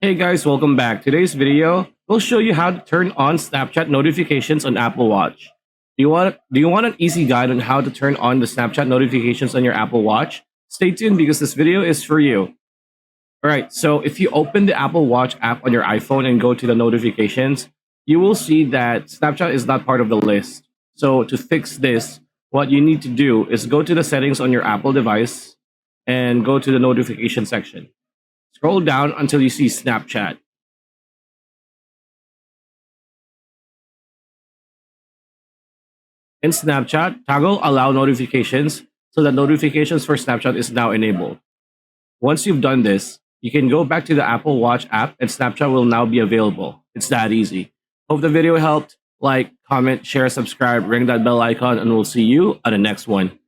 Hey guys, welcome back. Today's video will show you how to turn on Snapchat notifications on Apple Watch. Do you want an easy guide on how to turn on the Snapchat notifications on your Apple Watch? Stay tuned because this video is for you. All right, so if you open the Apple Watch app on your iPhone and go to the notifications, you will see that Snapchat is not part of the list. So to fix this, what you need to do is go to the settings on your Apple device and go to the notification section. Scroll down until you see Snapchat. In Snapchat, toggle allow notifications so that notifications for Snapchat is now enabled. Once you've done this, you can go back to the Apple Watch app and Snapchat will now be available. It's that easy. Hope the video helped. Like, comment, share, subscribe, ring that bell icon, and we'll see you on the next one.